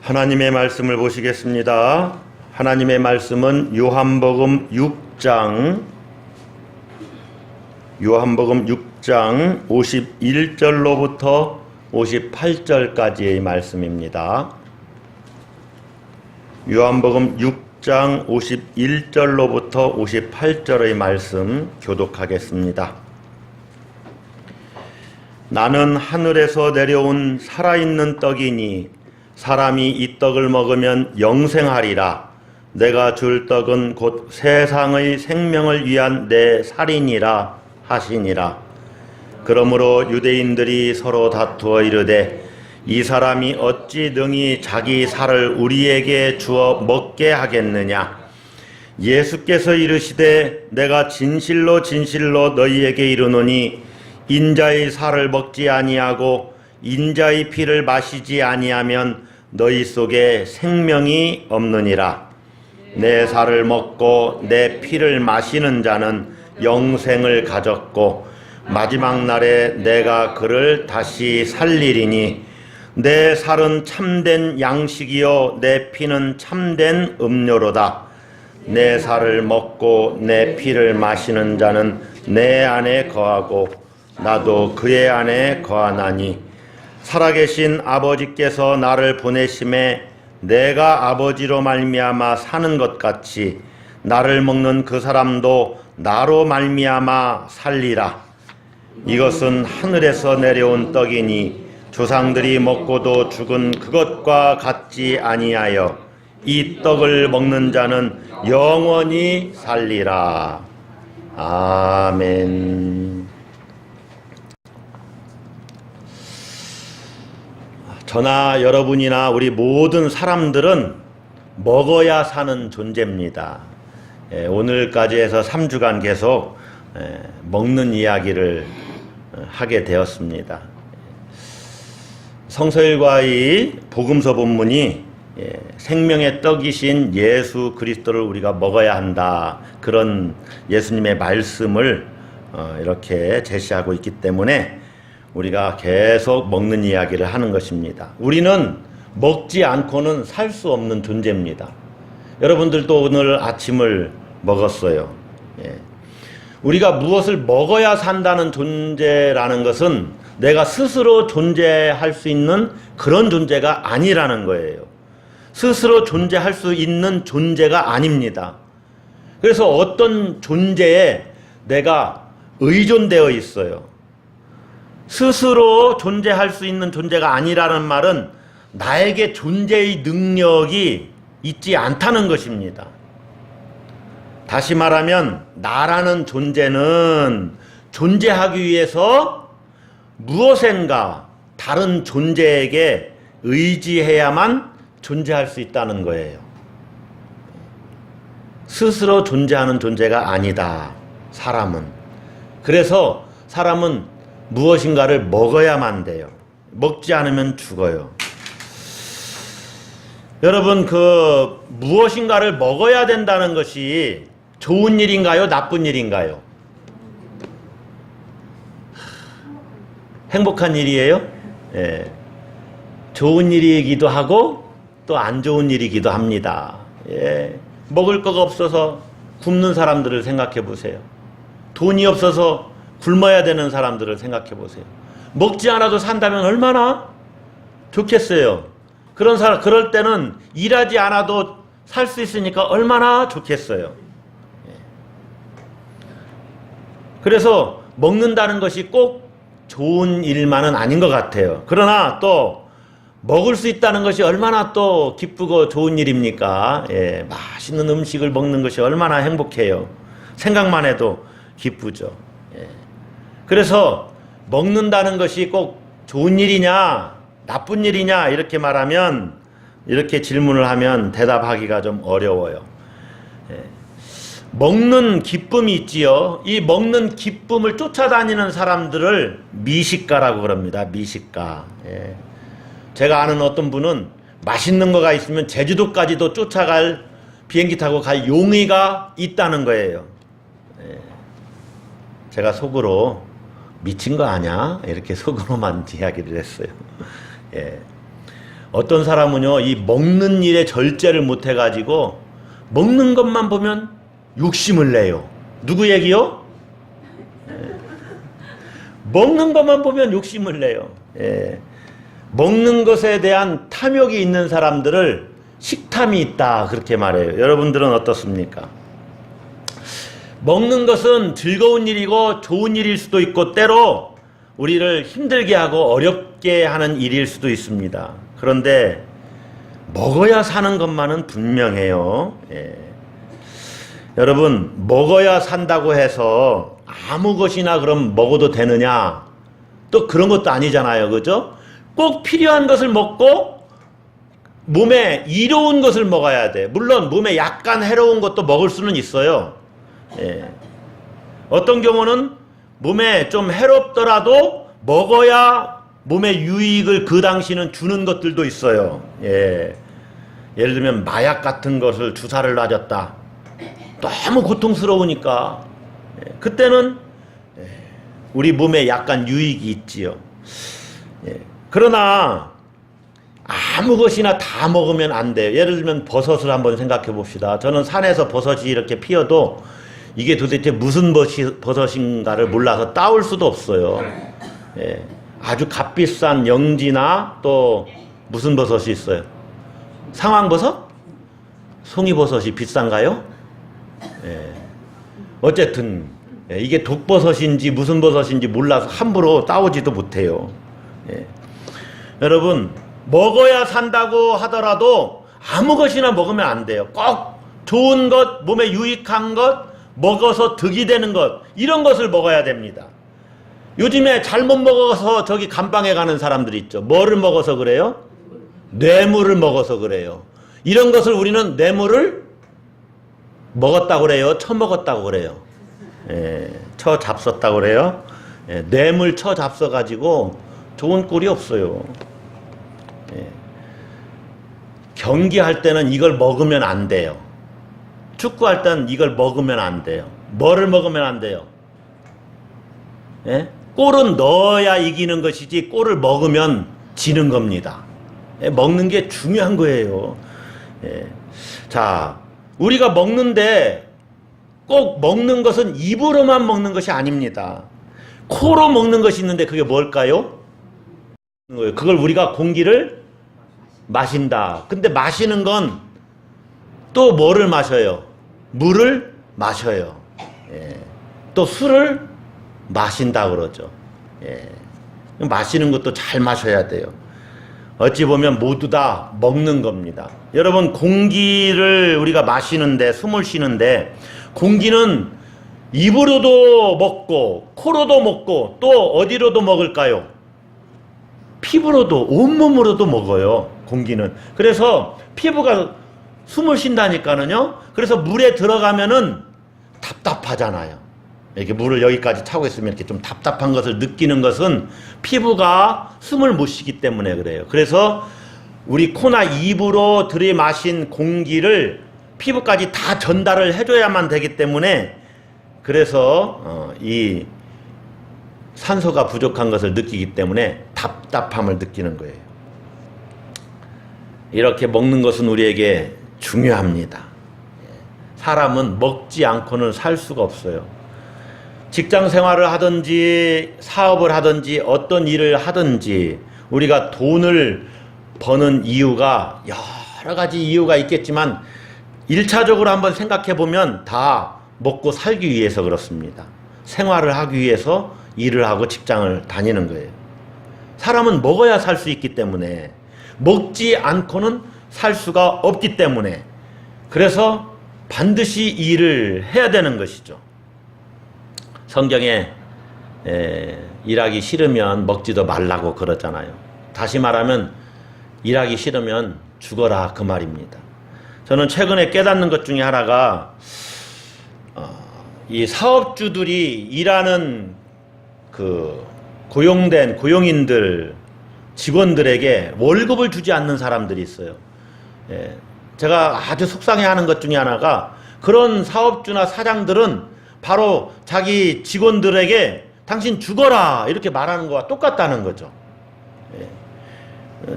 하나님의 말씀을 보시겠습니다. 하나님의 말씀은 요한복음 6장 51절로부터 58절까지의 말씀입니다. 요한복음 6장 51절로부터 58절의 말씀 교독하겠습니다. 나는 하늘에서 내려온 살아있는 떡이니 사람이 이 떡을 먹으면 영생하리라. 내가 줄 떡은 곧 세상의 생명을 위한 내 살이니라 하시니라. 그러므로 유대인들이 서로 다투어 이르되 이 사람이 어찌 능히 자기 살을 우리에게 주어 먹게 하겠느냐. 예수께서 이르시되 내가 진실로 진실로 너희에게 이르노니 인자의 살을 먹지 아니하고 인자의 피를 마시지 아니하면 너희 속에 생명이 없느니라. 내 살을 먹고 내 피를 마시는 자는 영생을 가졌고 마지막 날에 내가 그를 다시 살리리니 내 살은 참된 양식이요 내 피는 참된 음료로다. 내 살을 먹고 내 피를 마시는 자는 내 안에 거하고 나도 그의 안에 거하나니 살아계신 아버지께서 나를 보내심에 내가 아버지로 말미암아 사는 것 같이 나를 먹는 그 사람도 나로 말미암아 살리라. 이것은 하늘에서 내려온 떡이니 조상들이 먹고도 죽은 그것과 같지 아니하여 이 떡을 먹는 자는 영원히 살리라. 아멘. 저나 여러분이나 우리 모든 사람들은 먹어야 사는 존재입니다. 오늘까지 해서 3주간 계속 먹는 이야기를 하게 되었습니다. 성서일과의 복음서 본문이 생명의 떡이신 예수 그리스도를 우리가 먹어야 한다. 그런 예수님의 말씀을 이렇게 제시하고 있기 때문에 우리가 계속 먹는 이야기를 하는 것입니다. 우리는 먹지 않고는 살 수 없는 존재입니다. 여러분들도 오늘 아침을 먹었어요. 우리가 무엇을 먹어야 산다는 존재라는 것은 내가 스스로 존재할 수 있는 그런 존재가 아니라는 거예요. 스스로 존재할 수 있는 존재가 아닙니다. 그래서 어떤 존재에 내가 의존되어 있어요. 스스로 존재할 수 있는 존재가 아니라는 말은 나에게 존재의 능력이 있지 않다는 것입니다. 다시 말하면 나라는 존재는 존재하기 위해서 무엇인가 다른 존재에게 의지해야만 존재할 수 있다는 거예요. 스스로 존재하는 존재가 아니다. 사람은. 그래서 사람은 무엇인가를 먹어야만 돼요. 먹지 않으면 죽어요. 여러분, 무엇인가를 먹어야 된다는 것이 좋은 일인가요? 나쁜 일인가요? 행복한 일이에요? 예. 좋은 일이기도 하고 또 안 좋은 일이기도 합니다. 예. 먹을 거가 없어서 굶는 사람들을 생각해 보세요. 돈이 없어서 굶어야 되는 사람들을 생각해 보세요. 먹지 않아도 산다면 얼마나 좋겠어요. 그럴 때는 일하지 않아도 살 수 있으니까 얼마나 좋겠어요. 그래서 먹는다는 것이 꼭 좋은 일만은 아닌 것 같아요. 그러나 또 먹을 수 있다는 것이 얼마나 또 기쁘고 좋은 일입니까? 예, 맛있는 음식을 먹는 것이 얼마나 행복해요. 생각만 해도 기쁘죠. 예. 그래서 먹는다는 것이 꼭 좋은 일이냐 나쁜 일이냐 이렇게 말하면, 이렇게 질문을 하면 대답하기가 좀 어려워요. 예. 먹는 기쁨이 있지요. 이 먹는 기쁨을 쫓아다니는 사람들을 미식가라고 그럽니다. 미식가. 예. 제가 아는 어떤 분은 맛있는 거가 있으면 제주도까지도 쫓아갈, 비행기 타고 갈 용의가 있다는 거예요. 예. 제가 속으로 미친 거 아냐? 이렇게 속으로만 이야기를 했어요. 예. 어떤 사람은요, 이 먹는 일에 절제를 못 해가지고 먹는 것만 보면 욕심을 내요. 누구 얘기요? 먹는 것만 보면 욕심을 내요. 예. 먹는 것에 대한 탐욕이 있는 사람들을 식탐이 있다, 그렇게 말해요. 여러분들은 어떻습니까? 먹는 것은 즐거운 일이고 좋은 일일 수도 있고 때로 우리를 힘들게 하고 어렵게 하는 일일 수도 있습니다. 그런데 먹어야 사는 것만은 분명해요. 예. 여러분, 먹어야 산다고 해서 아무 것이나 그럼 먹어도 되느냐? 또 그런 것도 아니잖아요. 그죠? 꼭 필요한 것을 먹고 몸에 이로운 것을 먹어야 돼. 물론 몸에 약간 해로운 것도 먹을 수는 있어요. 예. 어떤 경우는 몸에 좀 해롭더라도 먹어야 몸에 유익을 그 당시는 주는 것들도 있어요. 예. 예를 들면 마약 같은 것을 주사를 놔줬다. 너무 고통스러우니까 예. 그때는 예. 우리 몸에 약간 유익이 있지요. 예. 그러나 아무 것이나 다 먹으면 안 돼요. 예를 들면 버섯을 한번 생각해 봅시다. 저는 산에서 버섯이 이렇게 피어도 이게 도대체 무슨 버섯인가를 몰라서 따올 수도 없어요. 예. 아주 값비싼 영지나 또 무슨 버섯이 있어요? 상황버섯? 송이버섯이 비싼가요? 예. 어쨌든 예. 이게 독버섯인지 무슨 버섯인지 몰라서 함부로 따오지도 못해요. 예. 여러분, 먹어야 산다고 하더라도 아무 것이나 먹으면 안 돼요. 꼭 좋은 것, 몸에 유익한 것, 먹어서 득이 되는 것, 이런 것을 먹어야 됩니다. 요즘에 잘못 먹어서 저기 감방에 가는 사람들이 있죠. 뭐를 먹어서 그래요? 뇌물을 먹어서 그래요. 이런 것을 우리는 뇌물을 먹었다고 그래요? 처먹었다고 그래요? 예, 처잡섰다고 그래요? 예, 뇌물 처잡숴가지고 좋은 꼴이 없어요. 예. 경기할 때는 이걸 먹으면 안 돼요. 축구할 때는 이걸 먹으면 안 돼요. 뭐를 먹으면 안 돼요? 예? 골은 넣어야 이기는 것이지 골을 먹으면 지는 겁니다. 예? 먹는 게 중요한 거예요. 예. 자, 우리가 먹는데 꼭 먹는 것은 입으로만 먹는 것이 아닙니다. 코로 먹는 것이 있는데 그게 뭘까요? 그걸 우리가 공기를 마신다. 근데 마시는 건 또 뭐를 마셔요? 물을 마셔요. 예. 또 술을 마신다 그러죠. 예. 마시는 것도 잘 마셔야 돼요. 어찌 보면 모두 다 먹는 겁니다. 여러분, 공기를 우리가 마시는데, 숨을 쉬는데 공기는 입으로도 먹고 코로도 먹고 또 어디로도 먹을까요? 피부로도, 온몸으로도 먹어요. 공기는. 그래서 피부가 숨을 쉰다니까는요. 그래서 물에 들어가면은 답답하잖아요. 이렇게 물을 여기까지 차고 있으면 이렇게 좀 답답한 것을 느끼는 것은 피부가 숨을 못 쉬기 때문에 그래요. 그래서 우리 코나 입으로 들이마신 공기를 피부까지 다 전달을 해줘야만 되기 때문에 그래서 이 산소가 부족한 것을 느끼기 때문에 답답함을 느끼는 거예요. 이렇게 먹는 것은 우리에게 중요합니다. 사람은 먹지 않고는 살 수가 없어요. 직장 생활을 하든지 사업을 하든지 어떤 일을 하든지 우리가 돈을 버는 이유가 여러 가지 이유가 있겠지만 1차적으로 한번 생각해 보면 다 먹고 살기 위해서 그렇습니다. 생활을 하기 위해서 일을 하고 직장을 다니는 거예요. 사람은 먹어야 살 수 있기 때문에 먹지 않고는 살 수가 없기 때문에 그래서 반드시 일을 해야 되는 것이죠. 성경에 일하기 싫으면 먹지도 말라고 그러잖아요. 다시 말하면 일하기 싫으면 죽어라 그 말입니다. 저는 최근에 깨닫는 것 중에 하나가 이 사업주들이 일하는 그 고용된 고용인들 직원들에게 월급을 주지 않는 사람들이 있어요. 예, 제가 아주 속상해하는 것 중에 하나가 그런 사업주나 사장들은 바로 자기 직원들에게 당신 죽어라 이렇게 말하는 거와 똑같다는 거죠. 예,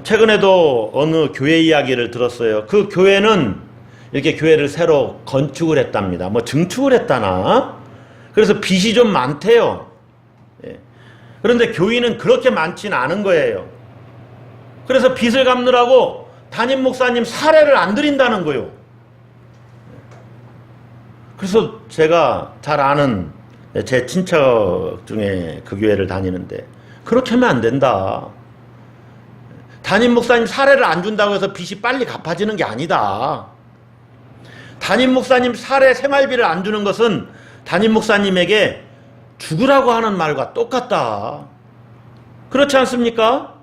최근에도 어느 교회 이야기를 들었어요. 그 교회는 이렇게 교회를 새로 건축을 했답니다. 뭐 증축을 했다나? 그래서 빚이 좀 많대요. 예. 그런데 교인은 그렇게 많지는 않은 거예요. 그래서 빚을 갚느라고 담임 목사님 사례를 안 드린다는 거예요. 그래서 제가 잘 아는 제 친척 중에 그 교회를 다니는데 그렇게 하면 안 된다. 담임 목사님 사례를 안 준다고 해서 빚이 빨리 갚아지는 게 아니다. 담임 목사님 사례 생활비를 안 주는 것은 담임 목사님에게 죽으라고 하는 말과 똑같다. 그렇지 않습니까?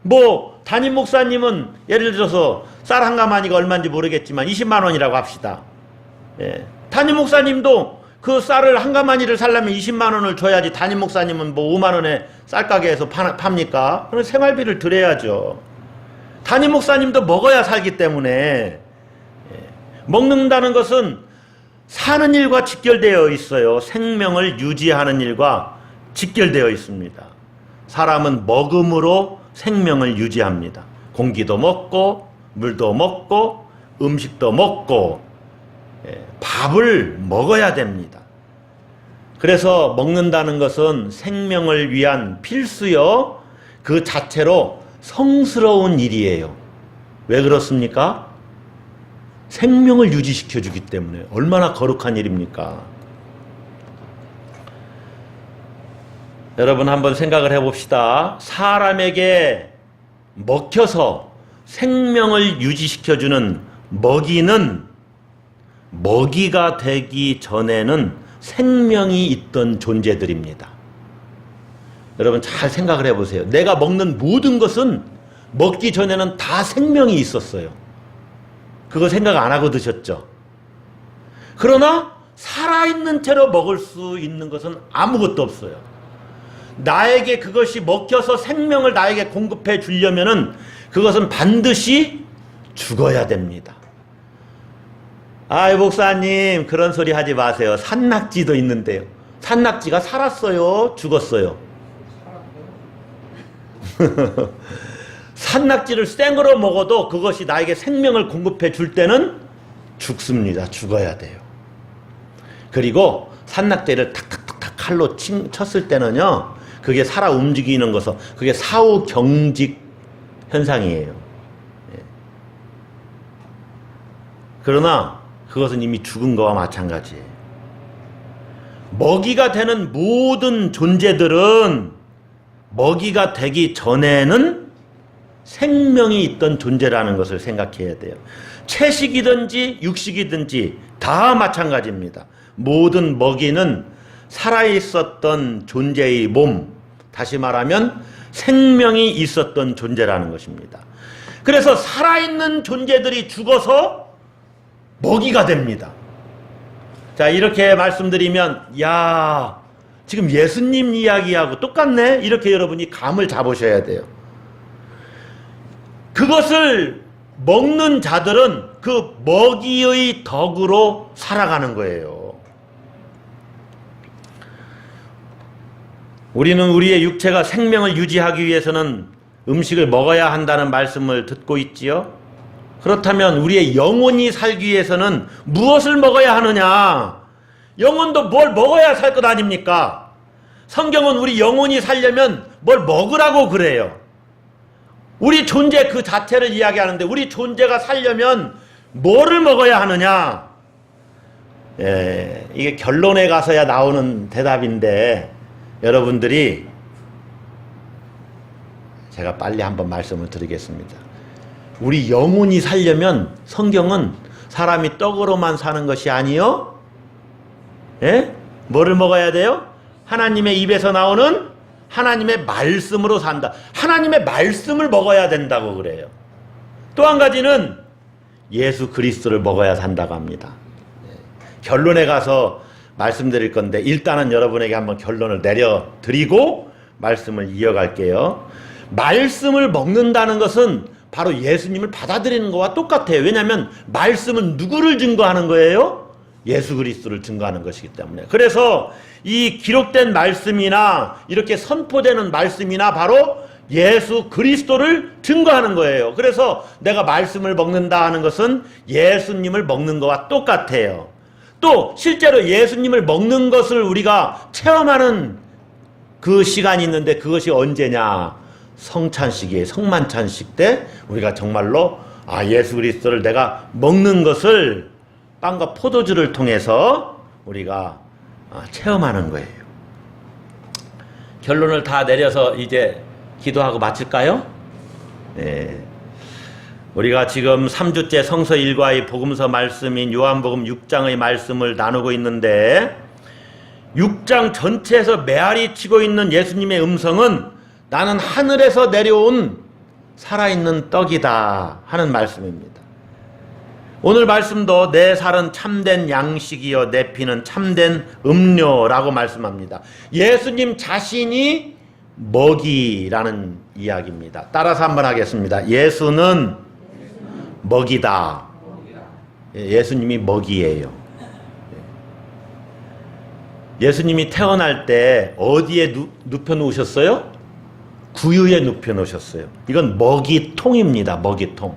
뭐 담임 목사님은 예를 들어서 쌀 한 가마니가 얼마인지 모르겠지만 20만 원이라고 합시다. 예. 담임 목사님도 그 쌀을 한 가마니를 살려면 20만 원을 줘야지 담임 목사님은 뭐 5만 원에 쌀가게에서 팝니까? 그럼 생활비를 드려야죠. 담임 목사님도 먹어야 살기 때문에 먹는다는 것은 사는 일과 직결되어 있어요. 생명을 유지하는 일과 직결되어 있습니다. 사람은 먹음으로 생명을 유지합니다. 공기도 먹고 물도 먹고 음식도 먹고 밥을 먹어야 됩니다. 그래서 먹는다는 것은 생명을 위한 필수요. 그 자체로 성스러운 일이에요. 왜 그렇습니까? 생명을 유지시켜 주기 때문에. 얼마나 거룩한 일입니까? 여러분 한번 생각을 해봅시다. 사람에게 먹혀서 생명을 유지시켜 주는 먹이는 먹이가 되기 전에는 생명이 있던 존재들입니다. 여러분 잘 생각을 해보세요. 내가 먹는 모든 것은 먹기 전에는 다 생명이 있었어요. 그거 생각 안 하고 드셨죠? 그러나 살아있는 채로 먹을 수 있는 것은 아무것도 없어요. 나에게 그것이 먹혀서 생명을 나에게 공급해 주려면은 그것은 반드시 죽어야 됩니다. 아이 목사님 그런 소리 하지 마세요. 산낙지도 있는데요. 산낙지가 살았어요? 죽었어요? 산낙지를 생으로 먹어도 그것이 나에게 생명을 공급해 줄 때는 죽습니다. 죽어야 돼요. 그리고 산낙지를 탁탁탁탁 칼로 쳤을 때는요. 그게 살아 움직이는 것은 그게 사후 경직 현상이에요. 그러나 그것은 이미 죽은 거와 마찬가지예요. 먹이가 되는 모든 존재들은 먹이가 되기 전에는 생명이 있던 존재라는 것을 생각해야 돼요. 채식이든지 육식이든지 다 마찬가지입니다. 모든 먹이는 살아있었던 존재의 몸, 다시 말하면 생명이 있었던 존재라는 것입니다. 그래서 살아있는 존재들이 죽어서 먹이가 됩니다. 자, 이렇게 말씀드리면 야, 지금 예수님 이야기하고 똑같네? 이렇게 여러분이 감을 잡으셔야 돼요. 그것을 먹는 자들은 그 먹이의 덕으로 살아가는 거예요. 우리는 우리의 육체가 생명을 유지하기 위해서는 음식을 먹어야 한다는 말씀을 듣고 있지요. 그렇다면 우리의 영혼이 살기 위해서는 무엇을 먹어야 하느냐? 영혼도 뭘 먹어야 살 것 아닙니까? 성경은 우리 영혼이 살려면 뭘 먹으라고 그래요. 우리 존재 그 자체를 이야기하는데 우리 존재가 살려면 뭐를 먹어야 하느냐? 이게 결론에 가서야 나오는 대답인데 여러분들이 제가 빨리 한번 말씀을 드리겠습니다. 우리 영혼이 살려면 성경은 사람이 떡으로만 사는 것이 아니요. 뭐를 먹어야 돼요? 하나님의 입에서 나오는 하나님의 말씀으로 산다. 하나님의 말씀을 먹어야 된다고 그래요. 또 한 가지는 예수 그리스도를 먹어야 산다고 합니다. 결론에 가서 말씀드릴 건데 일단은 여러분에게 한번 결론을 내려드리고 말씀을 이어갈게요. 말씀을 먹는다는 것은 바로 예수님을 받아들이는 것과 똑같아요. 왜냐하면 말씀은 누구를 증거하는 거예요? 예수 그리스도를 증거하는 것이기 때문에. 그래서 이 기록된 말씀이나 이렇게 선포되는 말씀이나 바로 예수 그리스도를 증거하는 거예요. 그래서 내가 말씀을 먹는다 하는 것은 예수님을 먹는 것과 똑같아요. 또 실제로 예수님을 먹는 것을 우리가 체험하는 그 시간이 있는데 그것이 언제냐? 성찬식이에요. 성만찬식 때 우리가 정말로 예수 그리스도를 내가 먹는 것을 빵과 포도주를 통해서 우리가 체험하는 거예요. 결론을 다 내려서 이제 기도하고 마칠까요? 네. 우리가 지금 3주째 성서 일과의 복음서 말씀인 요한복음 6장의 말씀을 나누고 있는데 6장 전체에서 메아리 치고 있는 예수님의 음성은 나는 하늘에서 내려온 살아있는 떡이다 하는 말씀입니다. 오늘 말씀도 내 살은 참된 양식이요 내 피는 참된 음료라고 말씀합니다. 예수님 자신이 먹이라는 이야기입니다. 따라서 한번 하겠습니다. 예수는 먹이다. 예수님이 먹이에요. 예수님이 태어날 때 어디에 눕혀 놓으셨어요? 구유에 눕혀 놓으셨어요. 이건 먹이통입니다. 먹이통.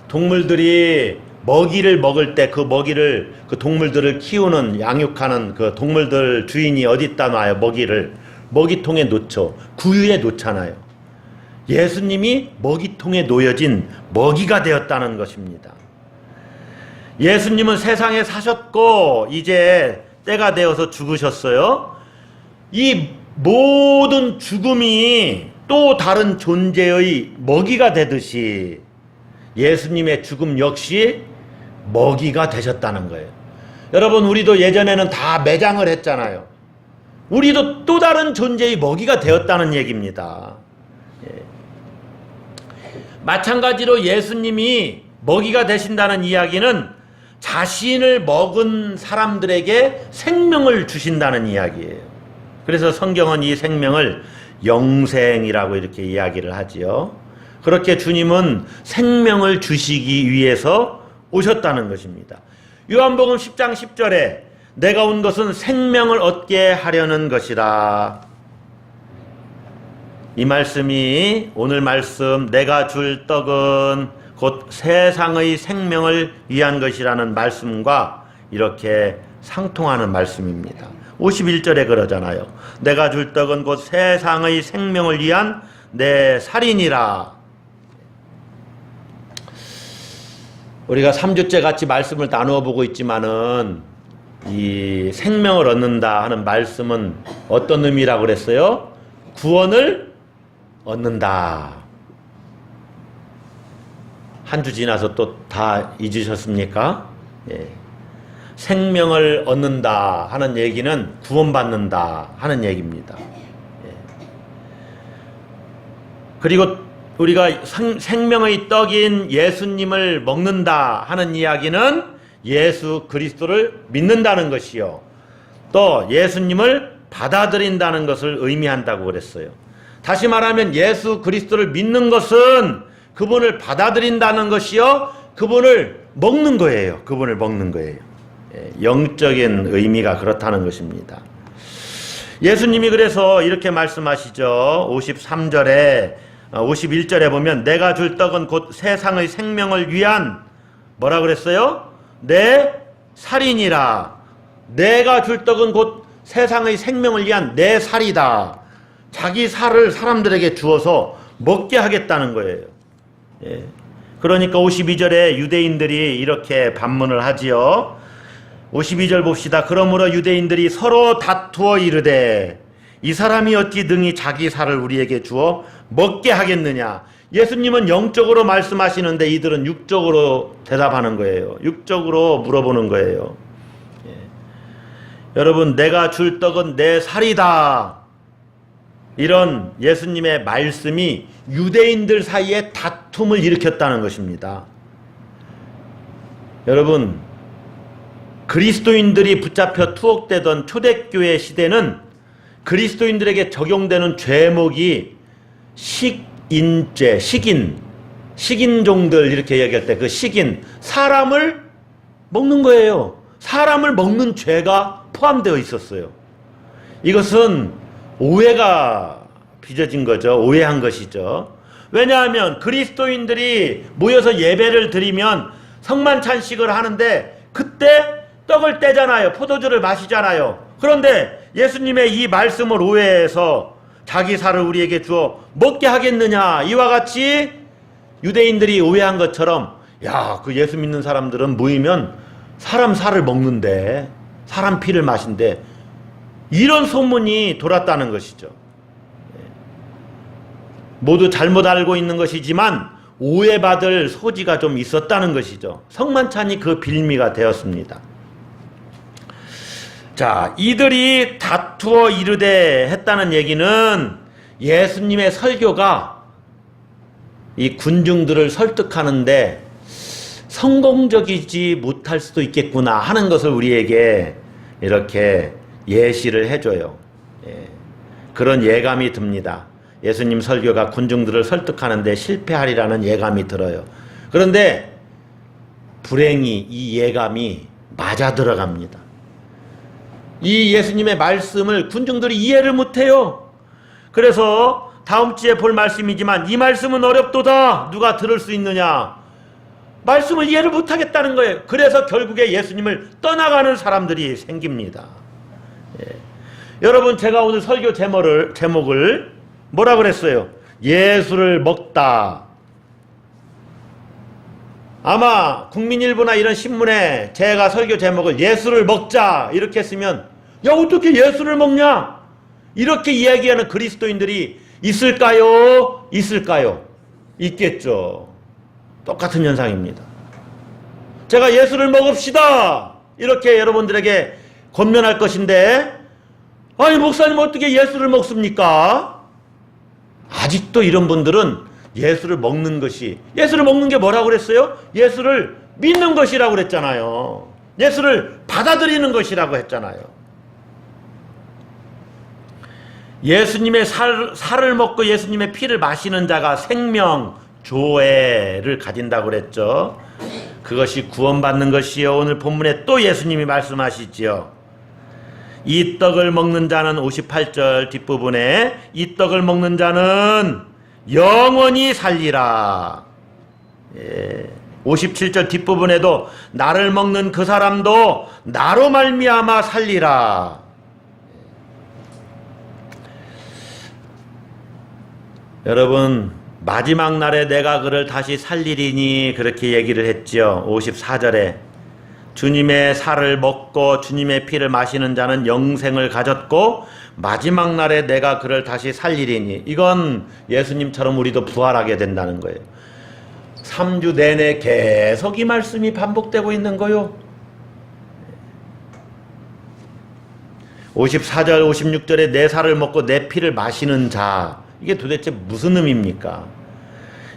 동물들이 먹이를 먹을 때 그 먹이를 그 동물들을 키우는 양육하는 그 동물들 주인이 어디다 놔요? 먹이를 먹이통에 놓죠. 구유에 놓잖아요. 예수님이 먹이통에 놓여진 먹이가 되었다는 것입니다. 예수님은 세상에 사셨고 이제 때가 되어서 죽으셨어요. 이 모든 죽음이 또 다른 존재의 먹이가 되듯이 예수님의 죽음 역시 먹이가 되셨다는 거예요. 여러분, 우리도 예전에는 다 매장을 했잖아요. 우리도 또 다른 존재의 먹이가 되었다는 얘기입니다. 마찬가지로 예수님이 먹이가 되신다는 이야기는 자신을 먹은 사람들에게 생명을 주신다는 이야기예요. 그래서 성경은 이 생명을 영생이라고 이렇게 이야기를 하지요. 그렇게 주님은 생명을 주시기 위해서 오셨다는 것입니다. 요한복음 10장 10절에 내가 온 것은 생명을 얻게 하려는 것이라. 이 말씀이 오늘 말씀 내가 줄 떡은 곧 세상의 생명을 위한 것이라는 말씀과 이렇게 상통하는 말씀입니다. 51절에 그러잖아요. 내가 줄 떡은 곧 세상의 생명을 위한 내 살이니라. 우리가 3주째 같이 말씀을 나누어 보고 있지만은 이 생명을 얻는다 하는 말씀은 어떤 의미라고 그랬어요? 구원을 얻는다. 한 주 지나서 또 다 잊으셨습니까? 예. 생명을 얻는다 하는 얘기는 구원받는다 하는 얘기입니다. 예. 그리고 우리가 생명의 떡인 예수님을 먹는다 하는 이야기는 예수 그리스도를 믿는다는 것이요. 또 예수님을 받아들인다는 것을 의미한다고 그랬어요. 다시 말하면 예수 그리스도를 믿는 것은 그분을 받아들인다는 것이요. 그분을 먹는 거예요. 그분을 먹는 거예요. 영적인 의미가 그렇다는 것입니다. 예수님이 그래서 이렇게 말씀하시죠. 53절에 51절에 보면 내가 줄 떡은 곧 세상의 생명을 위한 뭐라 그랬어요? 내 살이니라. 내가 줄 떡은 곧 세상의 생명을 위한 내 살이다. 자기 살을 사람들에게 주어서 먹게 하겠다는 거예요. 예. 그러니까 52절에 유대인들이 이렇게 반문을 하지요. 52절 봅시다. 그러므로 유대인들이 서로 다투어 이르되 이 사람이 어찌 능히 자기 살을 우리에게 주어 먹게 하겠느냐. 예수님은 영적으로 말씀하시는데 이들은 육적으로 대답하는 거예요. 육적으로 물어보는 거예요. 예. 여러분, 내가 줄 떡은 내 살이다. 이런 예수님의 말씀이 유대인들 사이에 다툼을 일으켰다는 것입니다. 여러분, 그리스도인들이 붙잡혀 투옥되던 초대교회 시대는 그리스도인들에게 적용되는 죄목이 식인죄, 식인종들 이렇게 얘기할 때 그 식인, 사람을 먹는 거예요. 사람을 먹는 죄가 포함되어 있었어요. 이것은 오해가 빚어진 거죠. 오해한 것이죠. 왜냐하면 그리스도인들이 모여서 예배를 드리면 성만찬식을 하는데 그때 떡을 떼잖아요. 포도주를 마시잖아요. 그런데 예수님의 이 말씀을 오해해서 자기 살을 우리에게 주어 먹게 하겠느냐, 이와 같이 유대인들이 오해한 것처럼, 야, 그 예수 믿는 사람들은 모이면 사람 살을 먹는데, 사람 피를 마신대, 이런 소문이 돌았다는 것이죠. 모두 잘못 알고 있는 것이지만 오해받을 소지가 좀 있었다는 것이죠. 성만찬이 그 빌미가 되었습니다. 자, 이들이 다투어 이르되 했다는 얘기는 예수님의 설교가 이 군중들을 설득하는데 성공적이지 못할 수도 있겠구나 하는 것을 우리에게 이렇게 예시를 해줘요. 그런 예감이 듭니다. 예수님 설교가 군중들을 설득하는데 실패하리라는 예감이 들어요. 그런데 불행히 이 예감이 맞아 들어갑니다. 이 예수님의 말씀을 군중들이 이해를 못해요. 그래서 다음 주에 볼 말씀이지만 이 말씀은 어렵도다. 누가 들을 수 있느냐. 말씀을 이해를 못하겠다는 거예요. 그래서 결국에 예수님을 떠나가는 사람들이 생깁니다. 여러분, 제가 오늘 설교 제목을 뭐라 그랬어요? 예수를 먹다. 아마 국민일보나 이런 신문에 제가 설교 제목을 예수를 먹자 이렇게 쓰면, 야, 어떻게 예수를 먹냐? 이렇게 이야기하는 그리스도인들이 있을까요? 있을까요? 있겠죠. 똑같은 현상입니다. 제가 예수를 먹읍시다 이렇게 여러분들에게 권면할 것인데, 아니 목사님 어떻게 예수를 먹습니까? 아직도 이런 분들은 예수를 먹는 것이, 예수를 먹는 게 뭐라고 그랬어요? 예수를 믿는 것이라고 그랬잖아요. 예수를 받아들이는 것이라고 했잖아요. 예수님의 살을 먹고 예수님의 피를 마시는 자가 생명, 조회를 가진다고 그랬죠. 그것이 구원받는 것이요. 오늘 본문에 또 예수님이 말씀하시지요. 이 떡을 먹는 자는 58절 뒷부분에 이 떡을 먹는 자는 영원히 살리라. 57절 뒷부분에도 나를 먹는 그 사람도 나로 말미암아 살리라. 여러분, 마지막 날에 내가 그를 다시 살리리니 그렇게 얘기를 했죠. 54절에 주님의 살을 먹고 주님의 피를 마시는 자는 영생을 가졌고 마지막 날에 내가 그를 다시 살리리니, 이건 예수님처럼 우리도 부활하게 된다는 거예요. 3주 내내 계속 이 말씀이 반복되고 있는 거요. 54절 56절에 내 살을 먹고 내 피를 마시는 자, 이게 도대체 무슨 의미입니까?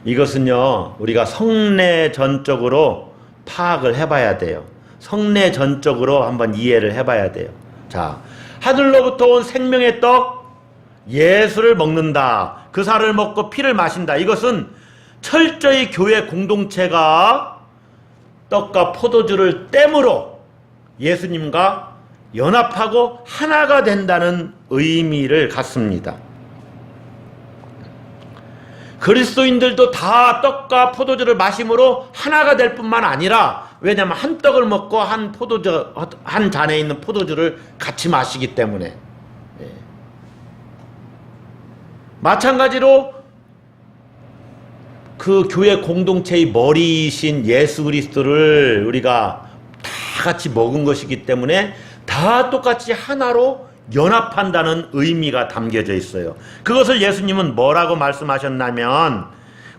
이것은요, 우리가 성례전적으로 파악을 해봐야 돼요. 성례전적으로 한번 이해를 해봐야 돼요. 자, 하늘로부터 온 생명의 떡, 예수를 먹는다. 그 살을 먹고 피를 마신다. 이것은 철저히 교회 공동체가 떡과 포도주를 땜으로 예수님과 연합하고 하나가 된다는 의미를 갖습니다. 그리스도인들도 다 떡과 포도주를 마심으로 하나가 될 뿐만 아니라, 왜냐하면 한 떡을 먹고 한 잔에 있는 포도주를 같이 마시기 때문에. 마찬가지로 그 교회 공동체의 머리이신 예수 그리스도를 우리가 다 같이 먹은 것이기 때문에 다 똑같이 하나로 연합한다는 의미가 담겨져 있어요. 그것을 예수님은 뭐라고 말씀하셨냐면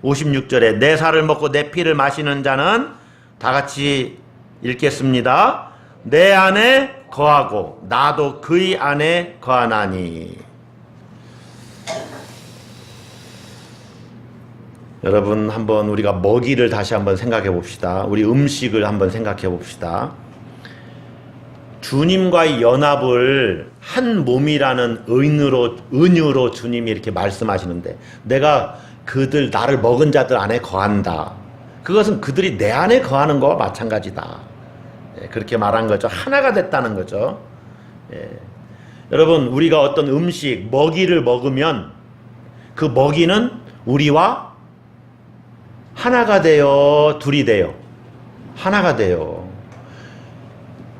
56절에 내 살을 먹고 내 피를 마시는 자는, 다 같이 읽겠습니다. 내 안에 거하고 나도 그의 안에 거하나니. 여러분, 한번 우리가 먹이를 다시 한번 생각해 봅시다. 우리 음식을 한번 생각해 봅시다. 주님과의 연합을 한 몸이라는 은유로 주님이 이렇게 말씀하시는데, 내가 그들, 나를 먹은 자들 안에 거한다. 그것은 그들이 내 안에 거하는 거와 마찬가지다. 그렇게 말한 거죠. 하나가 됐다는 거죠. 여러분, 우리가 어떤 음식, 먹이를 먹으면 그 먹이는 우리와 하나가 되어 둘이 돼요. 하나가 돼요.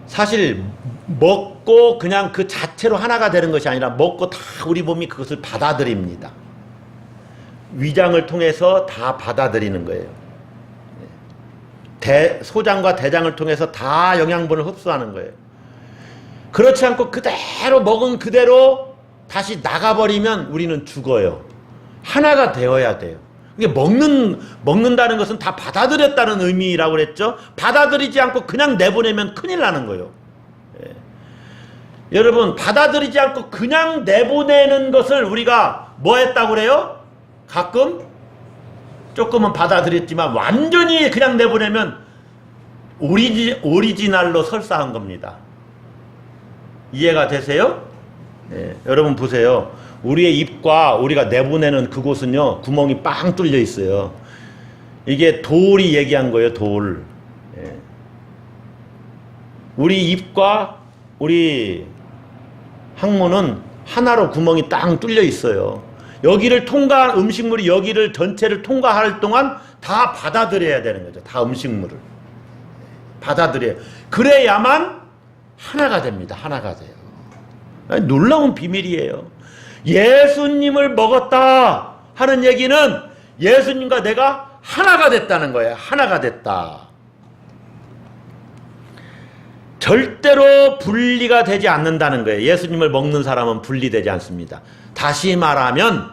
사실 먹고 그냥 그 자체로 하나가 되는 것이 아니라 먹고 다 우리 몸이 그것을 받아들입니다. 위장을 통해서 다 받아들이는 거예요. 소장과 대장을 통해서 다 영양분을 흡수하는 거예요. 그렇지 않고 그대로 먹은 그대로 다시 나가버리면 우리는 죽어요. 하나가 되어야 돼요. 이게 먹는다는 것은 다 받아들였다는 의미라고 그랬죠. 받아들이지 않고 그냥 내보내면 큰일 나는 거예요. 예. 여러분, 받아들이지 않고 그냥 내보내는 것을 우리가 뭐 했다고 그래요? 가끔 조금은 받아들였지만 완전히 그냥 내보내면 오리지널로 설사한 겁니다. 이해가 되세요? 예, 여러분 보세요. 우리의 입과 우리가 내보내는 그곳은요, 구멍이 빵 뚫려 있어요. 이게 돌이 얘기한 거예요, 돌. 예. 우리 입과 우리 항문은 하나로 구멍이 딱 뚫려 있어요. 여기를 통과한 음식물이 여기를 전체를 통과할 동안 다 받아들여야 되는 거죠. 다 음식물을. 받아들여요. 그래야만 하나가 됩니다. 하나가 돼요. 놀라운 비밀이에요. 예수님을 먹었다 하는 얘기는 예수님과 내가 하나가 됐다는 거예요. 하나가 됐다. 절대로 분리가 되지 않는다는 거예요. 예수님을 먹는 사람은 분리되지 않습니다. 다시 말하면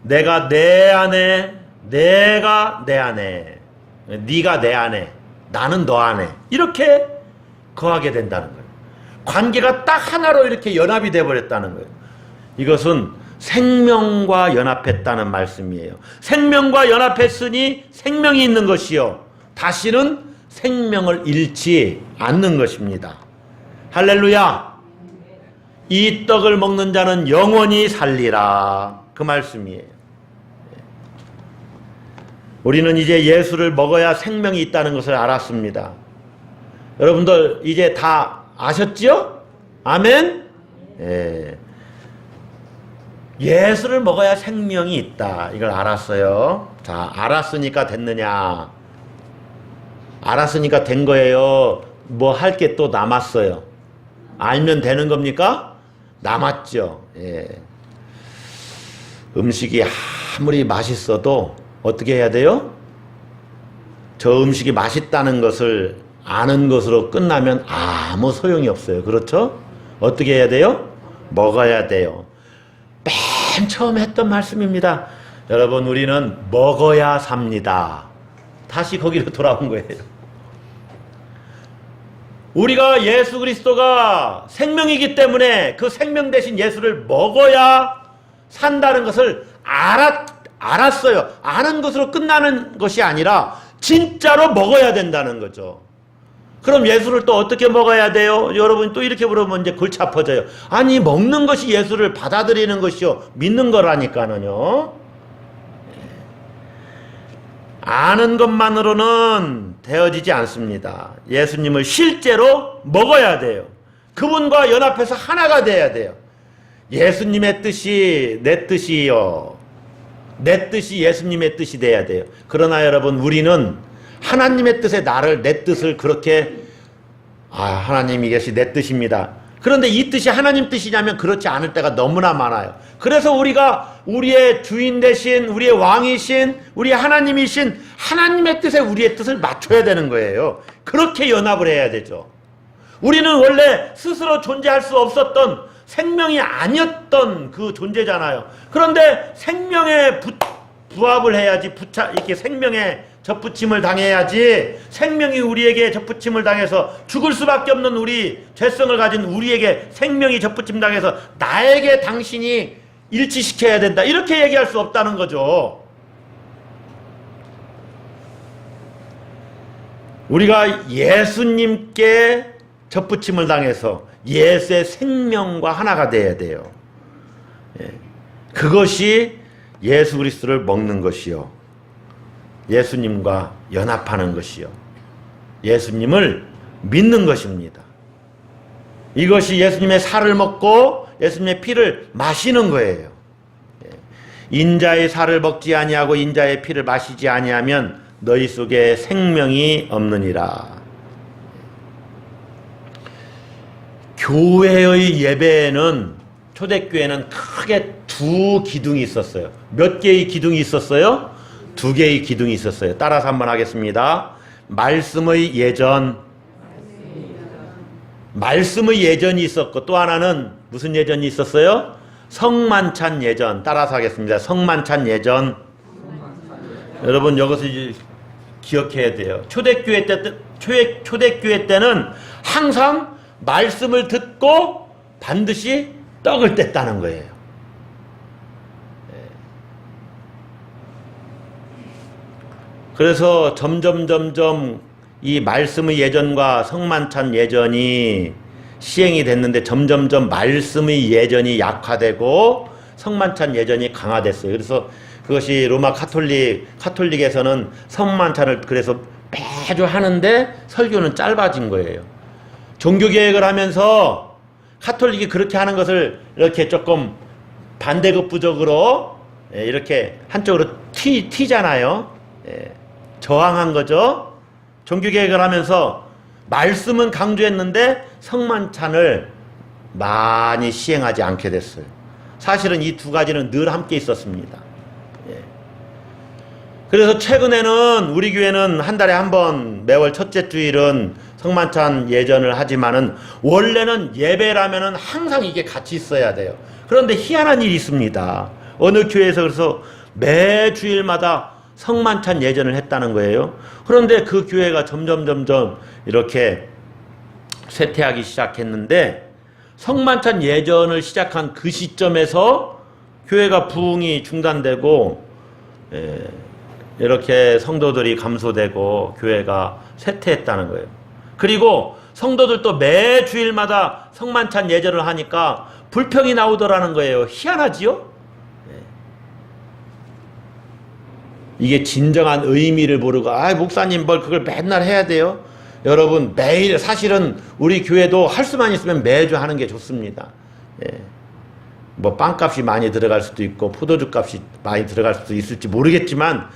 내가 내 안에, 내가 내 안에, 네가 내 안에, 나는 너 안에 이렇게 거하게 된다는 거예요. 관계가 딱 하나로 이렇게 연합이 되어버렸다는 거예요. 이것은 생명과 연합했다는 말씀이에요. 생명과 연합했으니 생명이 있는 것이요, 다시는 생명을 잃지 않는 것입니다. 할렐루야. 이 떡을 먹는 자는 영원히 살리라, 그 말씀이에요. 우리는 이제 예수를 먹어야 생명이 있다는 것을 알았습니다. 여러분들 이제 다 아셨죠? 아멘? 예. 예수를 먹어야 생명이 있다, 이걸 알았어요. 자, 알았으니까 됐느냐? 알았으니까 된 거예요? 뭐 할 게 또 남았어요? 알면 되는 겁니까? 남았죠. 예. 음식이 아무리 맛있어도 어떻게 해야 돼요? 저 음식이 맛있다는 것을 아는 것으로 끝나면 아무 소용이 없어요. 그렇죠? 어떻게 해야 돼요? 먹어야 돼요. 맨 처음 했던 말씀입니다. 여러분, 우리는 먹어야 삽니다. 다시 거기로 돌아온 거예요. 우리가 예수 그리스도가 생명이기 때문에 그 생명 대신 예수를 먹어야 산다는 것을 알았어요. 아는 것으로 끝나는 것이 아니라 진짜로 먹어야 된다는 거죠. 그럼 예수를 또 어떻게 먹어야 돼요? 여러분 또 이렇게 물어보면 이제 골치 아파져요. 아니, 먹는 것이 예수를 받아들이는 것이요, 믿는 거라니까는요. 아는 것만으로는 되어지지 않습니다. 예수님을 실제로 먹어야 돼요. 그분과 연합해서 하나가 돼야 돼요. 예수님의 뜻이 내 뜻이요, 내 뜻이 예수님의 뜻이 돼야 돼요. 그러나 여러분, 우리는 하나님의 뜻에 내 뜻을 그렇게, 하나님 이것이 내 뜻입니다. 그런데 이 뜻이 하나님 뜻이냐면 그렇지 않을 때가 너무나 많아요. 그래서 우리가 우리의 주인 되신, 우리의 왕이신, 우리의 하나님이신 하나님의 뜻에 우리의 뜻을 맞춰야 되는 거예요. 그렇게 연합을 해야 되죠. 우리는 원래 스스로 존재할 수 없었던, 생명이 아니었던 그 존재잖아요. 그런데 생명에 부합을 해야지, 이렇게 생명에 접붙임을 당해야지. 생명이 우리에게 접붙임을 당해서 죽을 수밖에 없는 우리, 죄성을 가진 우리에게 생명이 접붙임 당해서 나에게 당신이 일치시켜야 된다, 이렇게 얘기할 수 없다는 거죠. 우리가 예수님께 접붙임을 당해서 예수의 생명과 하나가 돼야 돼요. 그것이 예수 그리스도를 먹는 것이요, 예수님과 연합하는 것이요, 예수님을 믿는 것입니다. 이것이 예수님의 살을 먹고 예수님의 피를 마시는 거예요. 인자의 살을 먹지 아니하고 인자의 피를 마시지 아니하면 너희 속에 생명이 없느니라. 교회의 예배에는, 초대교회는 크게 두 기둥이 있었어요. 몇 개의 기둥이 있었어요? 두 개의 기둥이 있었어요. 따라서 한번 하겠습니다. 말씀의 예전, 말씀의 예전이 있었고, 또 하나는 무슨 예전이 있었어요? 성만찬 예전. 따라서 하겠습니다. 성만찬 예전. 여러분 여기서 이제 기억해야 돼요. 초대교회 때는 항상 말씀을 듣고 반드시 떡을 뗐다는 거예요. 그래서 점점 이 말씀의 예전과 성만찬 예전이 시행이 됐는데 점점점 말씀의 예전이 약화되고 성만찬 예전이 강화됐어요. 그래서 그것이 로마 카톨릭에서는 성만찬을 그래서 매주 하는데 설교는 짧아진 거예요. 종교개혁을 하면서 카톨릭이 그렇게 하는 것을 이렇게 조금 반대급부적으로 이렇게 한쪽으로 튀잖아요. 저항한 거죠. 종교개혁을 하면서 말씀은 강조했는데 성만찬을 많이 시행하지 않게 됐어요. 사실은 이 두 가지는 늘 함께 있었습니다. 그래서 최근에는 우리 교회는 한 달에 한 번 매월 첫째 주일은 성만찬 예전을 하지만은 원래는 예배라면은 항상 이게 같이 있어야 돼요. 그런데 희한한 일이 있습니다. 어느 교회에서 그래서 매 주일마다 성만찬 예전을 했다는 거예요. 그런데 그 교회가 점점 이렇게 쇠퇴하기 시작했는데 성만찬 예전을 시작한 그 시점에서 교회가 부흥이 중단되고 이렇게 성도들이 감소되고 교회가 쇠퇴했다는 거예요. 그리고 성도들도 매 주일마다 성만찬 예전을 하니까 불평이 나오더라는 거예요. 희한하지요? 이게 진정한 의미를 모르고 목사님 뭘 그걸 맨날 해야 돼요? 여러분 매일 사실은 우리 교회도 할 수만 있으면 매주 하는 게 좋습니다. 뭐 빵값이 많이 들어갈 수도 있고 포도주 값이 많이 들어갈 수도 있을지 모르겠지만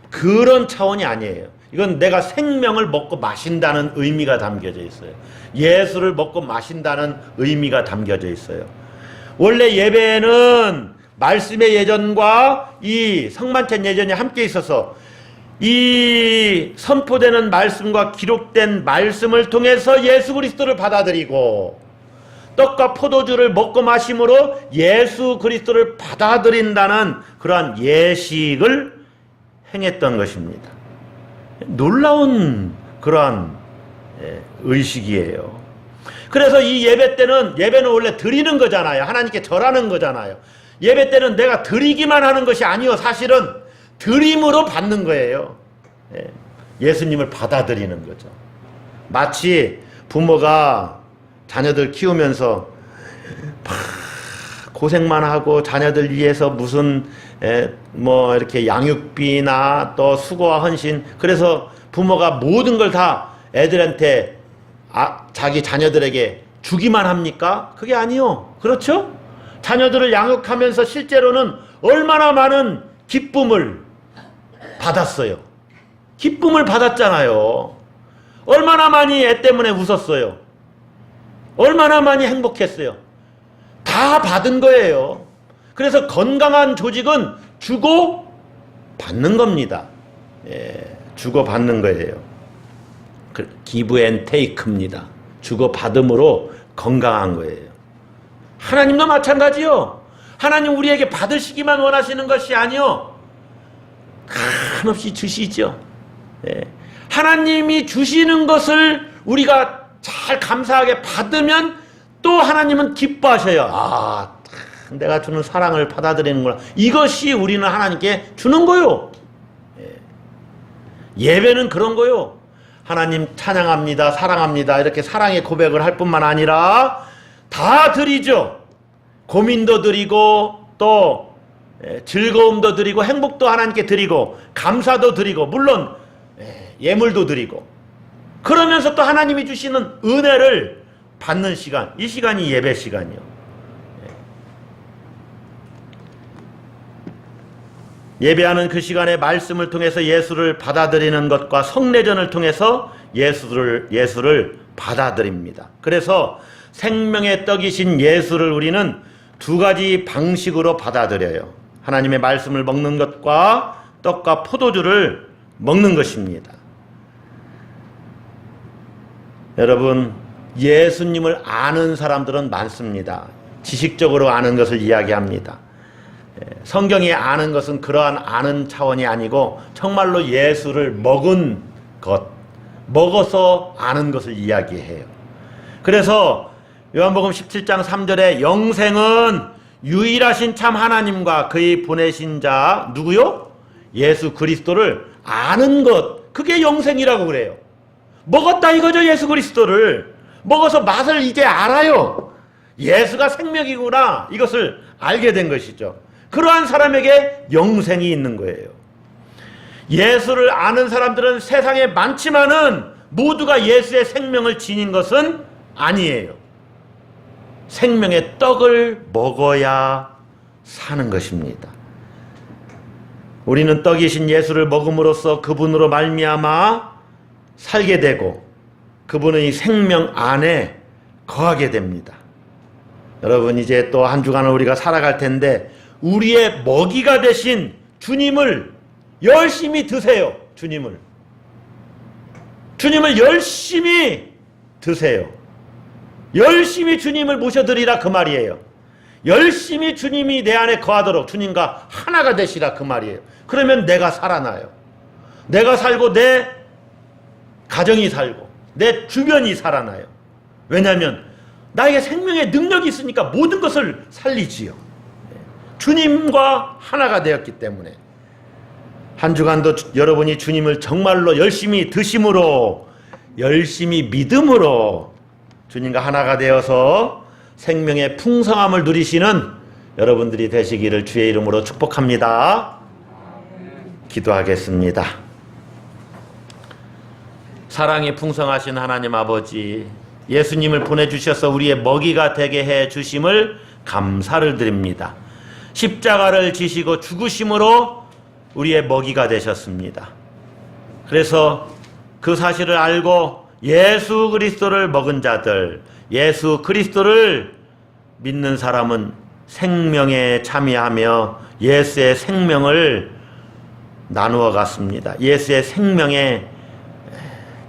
그런 차원이 아니에요. 이건 내가 생명을 먹고 마신다는 의미가 담겨져 있어요. 예수를 먹고 마신다는 의미가 담겨져 있어요. 원래 예배에는 말씀의 예전과 이 성만찬 예전이 함께 있어서 이 선포되는 말씀과 기록된 말씀을 통해서 예수 그리스도를 받아들이고 떡과 포도주를 먹고 마심으로 예수 그리스도를 받아들인다는 그러한 예식을 행했던 것입니다. 놀라운 그러한 의식이에요. 그래서 이 예배 때는, 예배는 원래 드리는 거잖아요. 하나님께 절하는 거잖아요. 예배 때는 내가 드리기만 하는 것이 아니요, 사실은 드림으로 받는 거예요. 예수님을 받아들이는 거죠. 마치 부모가 자녀들 키우면서 고생만 하고 자녀들 위해서 무슨 뭐 이렇게 양육비나 또 수고와 헌신, 그래서 부모가 모든 걸 다 애들한테 자기 자녀들에게 주기만 합니까? 그게 아니요. 그렇죠? 자녀들을 양육하면서 실제로는 얼마나 많은 기쁨을 받았어요. 기쁨을 받았잖아요. 얼마나 많이 애 때문에 웃었어요. 얼마나 많이 행복했어요. 다 받은 거예요. 그래서 건강한 조직은 주고 받는 겁니다. 주고 받는 거예요. give and take입니다. 주고 받음으로 건강한 거예요. 하나님도 마찬가지요. 하나님 우리에게 받으시기만 원하시는 것이 아니요, 한없이 주시죠. 하나님이 주시는 것을 우리가 잘 감사하게 받으면 또 하나님은 기뻐하셔요. 내가 주는 사랑을 받아들이는구나. 이것이 우리는 하나님께 주는 거요. 예배는 그런 거요. 하나님 찬양합니다, 사랑합니다, 이렇게 사랑의 고백을 할 뿐만 아니라 다 드리죠. 고민도 드리고 또 즐거움도 드리고 행복도 하나님께 드리고 감사도 드리고 물론 예물도 드리고, 그러면서 또 하나님이 주시는 은혜를 받는 시간, 이 시간이 예배 시간이요. 예배하는 그 시간에 말씀을 통해서 예수를 받아들이는 것과 성례전을 통해서 예수를 받아들입니다. 그래서 생명의 떡이신 예수를 우리는 두 가지 방식으로 받아들여요. 하나님의 말씀을 먹는 것과 떡과 포도주를 먹는 것입니다. 여러분, 예수님을 아는 사람들은 많습니다. 지식적으로 아는 것을 이야기합니다. 성경이 아는 것은 그러한 아는 차원이 아니고 정말로 예수를 먹은 것, 먹어서 아는 것을 이야기해요. 그래서 요한복음 17장 3절에 영생은 유일하신 참 하나님과 그의 보내신 자 누구요? 예수 그리스도를 아는 것, 그게 영생이라고 그래요. 먹었다 이거죠. 예수 그리스도를 먹어서 맛을 이제 알아요. 예수가 생명이구나, 이것을 알게 된 것이죠. 그러한 사람에게 영생이 있는 거예요. 예수를 아는 사람들은 세상에 많지만은 모두가 예수의 생명을 지닌 것은 아니에요. 생명의 떡을 먹어야 사는 것입니다. 우리는 떡이신 예수를 먹음으로써 그분으로 말미암아 살게 되고 그분의 생명 안에 거하게 됩니다. 여러분, 이제 또 한 주간을 우리가 살아갈 텐데 우리의 먹이가 되신 주님을 열심히 드세요. 주님을 열심히 드세요. 열심히 주님을 모셔드리라, 그 말이에요. 열심히 주님이 내 안에 거하도록 주님과 하나가 되시라, 그 말이에요. 그러면 내가 살아나요. 내가 살고 내 가정이 살고 내 주변이 살아나요. 왜냐하면 나에게 생명의 능력이 있으니까 모든 것을 살리지요. 주님과 하나가 되었기 때문에 한 주간도 여러분이 주님을 정말로 열심히 드심으로, 열심히 믿음으로 주님과 하나가 되어서 생명의 풍성함을 누리시는 여러분들이 되시기를 주의 이름으로 축복합니다. 기도하겠습니다. 사랑이 풍성하신 하나님 아버지, 예수님을 보내주셔서 우리의 먹이가 되게 해 주심을 감사를 드립니다. 십자가를 지시고 죽으심으로 우리의 먹이가 되셨습니다. 그래서 그 사실을 알고 예수 그리스도를 먹은 자들, 예수 그리스도를 믿는 사람은 생명에 참여하며 예수의 생명을 나누어 갔습니다. 예수의 생명에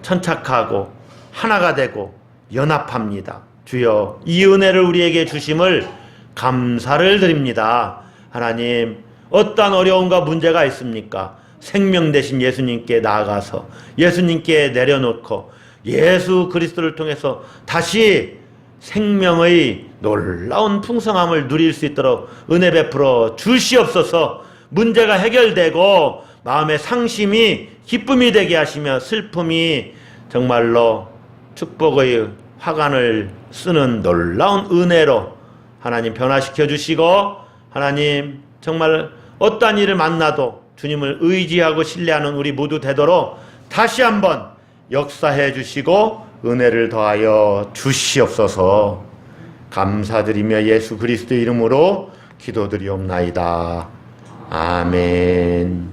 천착하고 하나가 되고 연합합니다. 주여, 이 은혜를 우리에게 주심을 감사를 드립니다. 하나님, 어떠한 어려움과 문제가 있습니까? 생명 되신 예수님께 나아가서 예수님께 내려놓고 예수 그리스도를 통해서 다시 생명의 놀라운 풍성함을 누릴 수 있도록 은혜 베풀어 주시옵소서. 문제가 해결되고 마음의 상심이 기쁨이 되게 하시며 슬픔이 정말로 축복의 화관을 쓰는 놀라운 은혜로 하나님 변화시켜 주시고, 하나님 정말 어떠한 일을 만나도 주님을 의지하고 신뢰하는 우리 모두 되도록 다시 한번 역사해 주시고 은혜를 더하여 주시옵소서. 감사드리며 예수 그리스도 이름으로 기도드리옵나이다. 아멘.